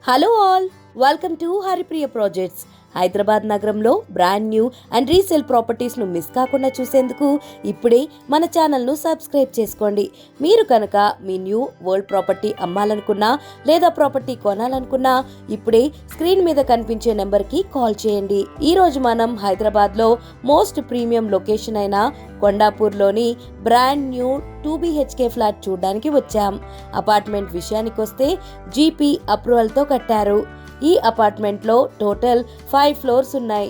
Hello all, welcome to Haripriya projects. Hyderabad నగరంలో brand new and resale ప్రాపర్టీస్ను miss కాకుండా చూసేందుకు ఇప్పుడే మన ఛానల్ను సబ్స్క్రైబ్ చేసుకోండి. మీరు కనుక మీ న్యూ వరల్డ్ ప్రాపర్టీ అమ్మాలనుకున్నా లేదా ప్రాపర్టీ కొనాలనుకున్నా ఇప్పుడే స్క్రీన్ మీద కనిపించే నెంబర్కి కాల్ చేయండి. ఈరోజు మనం హైదరాబాద్లో మోస్ట్ ప్రీమియం లొకేషన్ అయిన కొండాపూర్లోని బ్రాండ్ న్యూ 2 BHK ఫ్లాట్ చూడడానికి వచ్చాం. అపార్ట్మెంట్ విషయానికి వస్తే జీపీ అప్రూవల్తో కట్టారు. ఈ అపార్ట్మెంట్లో టోటల్ 5 ఫ్లోర్స్ ఉన్నాయి.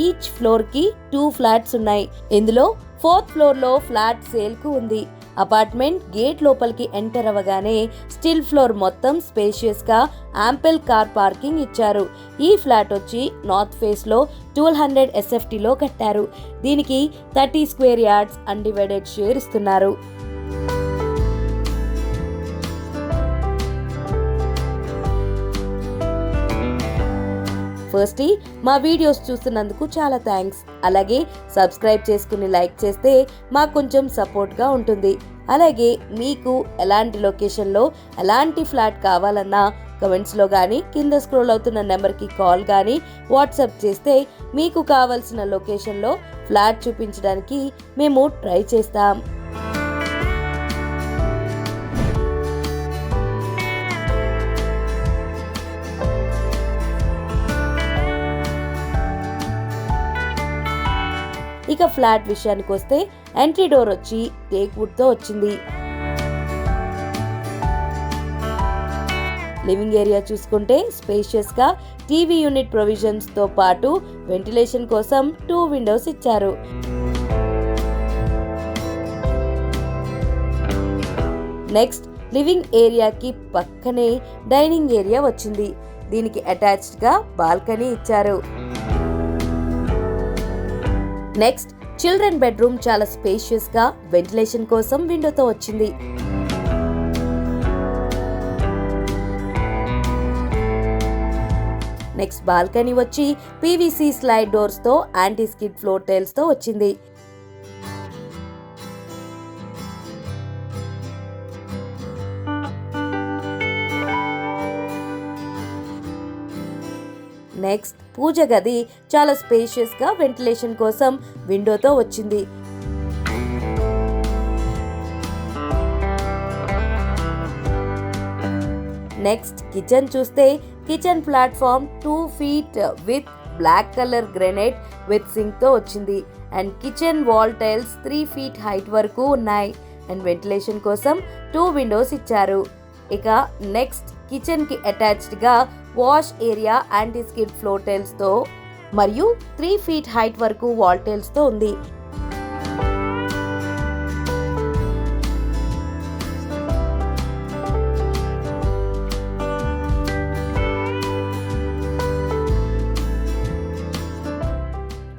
ఈచ్ ఫ్లోర్కి 2 ఫ్లాట్స్ ఉన్నాయి. ఇందులో 4th ఫ్లోర్లో ఫ్లాట్ సేల్కు ఉంది. అపార్ట్మెంట్ గేట్ లోపలికి ఎంటర్ అవ్వగానే స్టిల్ ఫ్లోర్ మొత్తం స్పేషియస్గా యాంపిల్ కార్ పార్కింగ్ ఇచ్చారు. ఈ ఫ్లాట్ వచ్చి నార్త్ ఫేస్లో 1200 SFTలో కట్టారు. దీనికి 30 స్క్వేర్ యార్డ్స్ అన్డివైడెడ్ షేర్ ఇస్తున్నారు. ఫస్ట్లీ మా వీడియోస్ చూస్తున్నందుకు చాలా థ్యాంక్స్. అలాగే సబ్స్క్రైబ్ చేసుకుని లైక్ చేస్తే మాకు కొంచెం సపోర్ట్గా ఉంటుంది. అలాగే మీకు ఎలాంటి లొకేషన్లో ఎలాంటి ఫ్లాట్ కావాలన్నా కమెంట్స్లో కానీ కింద స్క్రోల్ అవుతున్న నెంబర్కి కాల్ కానీ వాట్సాప్ చేస్తే మీకు కావాల్సిన లొకేషన్లో ఫ్లాట్ చూపించడానికి మేము ట్రై చేస్తాం. ఇక ఫ్లాట్ విషయానికి వస్తే ఎంట్రీ డోర్ వచ్చి టేక్ వుడ్తో వచ్చింది. లివింగ్ ఏరియా చూసుకుంటే స్పేషియస్గా టీవీ యూనిట్ ప్రొవిజన్స్తో పాటు వెంటిలేషన్ కోసం 2 విండోస్ ఇచ్చారు. నెక్స్ట్ లివింగ్ ఏరియాకి పక్కనే డైనింగ్ ఏరియా వచ్చింది. దీనికి అటాచ్డ్గా బాల్కనీ ఇచ్చారు. నెక్స్ట్ చిల్డ్రన్ బెడ్రూమ్ చాలా స్పేషియస్గా వెంటిలేషన్ కోసం విండోతో వచ్చింది. నెక్స్ట్ బాల్కనీ వచ్చి పీవీసీ స్లైడ్ డోర్స్తో యాంటీ స్కిడ్ ఫ్లోర్ టైల్స్తో వచ్చింది. నెక్స్ట్ పూజ గది చాలా స్పేషియస్గా వెంటిలేషన్ కోసం విండోతో వచ్చింది. నెక్స్ట్ కిచెన్ చూస్తే kitchen platform 2 feet with black colour granite with సింక్తో వచ్చింది. And kitchen wall tiles 3 feet height వరకు ఉన్నాయి. అండ్ వెంటిలేషన్ కోసం 2 విండోస్ ఇచ్చారు. ఇక నెక్స్ట్ కిచెన్ కి అటాచ్డ్ గా wash area anti skid floor tiles తో మరియు 3 feet హైట్ వరకు వాల్ టైల్స్ తో ఉంది.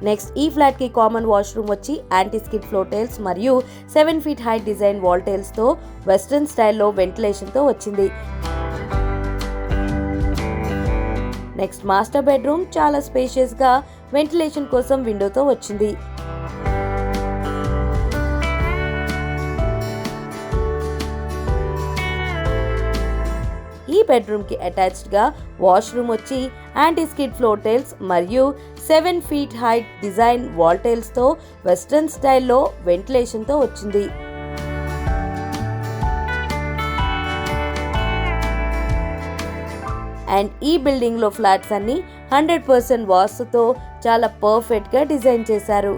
నెక్స్ట్ ఈ ఫ్లాట్ కి కామన్ వాష్రూమ్ వచ్చి యాంటీ స్కిడ్ ఫ్లోర్ టైల్స్ మరియు 7 feet height design wall tiles తో వెస్ట్రన్ స్టైల్లో వెంటిలేషన్ తో వచ్చింది. నెక్స్ట్ మాస్టర్ బెడ్రూమ్ చాలా స్పేషియస్ గా వెంటిలేషన్ కోసం విండోతో వచ్చింది. ఈ బెడ్రూమ్ కి అటాచ్డ్ గా వాష్రూమ్ వచ్చి యాంటీ స్కిడ్ ఫ్లోర్ టైల్స్ మరియు 7 feet height design wall tiles తో వెస్ట్రన్ స్టైల్లో వెంటిలేషన్ తో వచ్చింది. అండ్ ఈ బిల్డింగ్ లో ఫ్లాట్స్ అన్ని 100% వాస్తుతో చాలా పర్ఫెక్ట్ గా డిజైన్ చేశారు.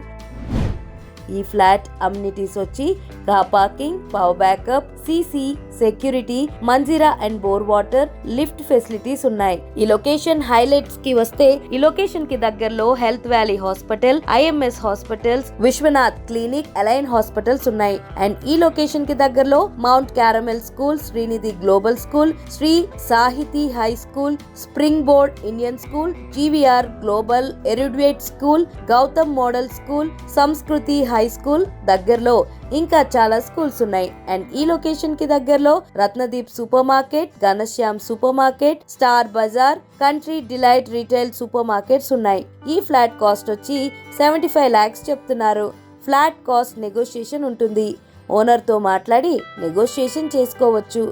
ఈ ఫ్లాట్ అమ్యూనిటీస్ వచ్చి car parking, power backup, CC, security, Manjira and bore water, lift facilities ఉన్నాయి. ఈ లొకేషన్ హైలైట్స్ కి వస్తే ఈ లొకేషన్ కి దగ్గరలో health valley hospital, IMS hospitals, Vishwanath clinic, align hospitals ఉన్నాయి. అండ్ ఈ లొకేషన్ కి దగ్గరలో Mount Carmel school, Srinidhi global school, Sri Sahithi high school, spring board Indian school, GVR global erudite school, Gautam model school, Sanskriti high school దగ్గరలో ఇంకా చాలా స్కూల్స్ ఉన్నాయి. అండ్ ఈ location కి దగ్గరలో Ratnadeep super market, Ghanshyam super market, star bazaar, country delight retail super markets ఉన్నాయి. ఈ flat cost వచ్చి 75 lakhs చెప్తున్నారు. ఫ్లాట్ కాస్ట్ నెగోషియేషన్ ఉంటుంది. ఓనర్తో మాట్లాడి నెగోషియేషన్ చేసుకోవచ్చు.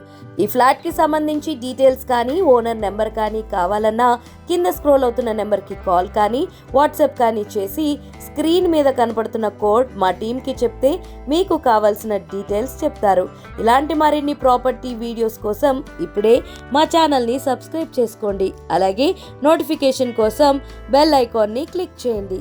ఈ ఫ్లాట్కి సంబంధించి డీటెయిల్స్ కానీ ఓనర్ నెంబర్ కానీ కావాలన్నా కింద స్క్రోల్ అవుతున్న నెంబర్కి కాల్ కానీ వాట్సాప్ కానీ చేసి స్క్రీన్ మీద కనపడుతున్న కోడ్ మా టీంకి చెప్తే మీకు కావాల్సిన డీటెయిల్స్ చెప్తారు. ఇలాంటి మరిన్ని ప్రాపర్టీ వీడియోస్ కోసం ఇప్పుడే మా ఛానల్ని సబ్స్క్రైబ్ చేసుకోండి. అలాగే నోటిఫికేషన్ కోసం బెల్ ఐకాన్ని క్లిక్ చేయండి.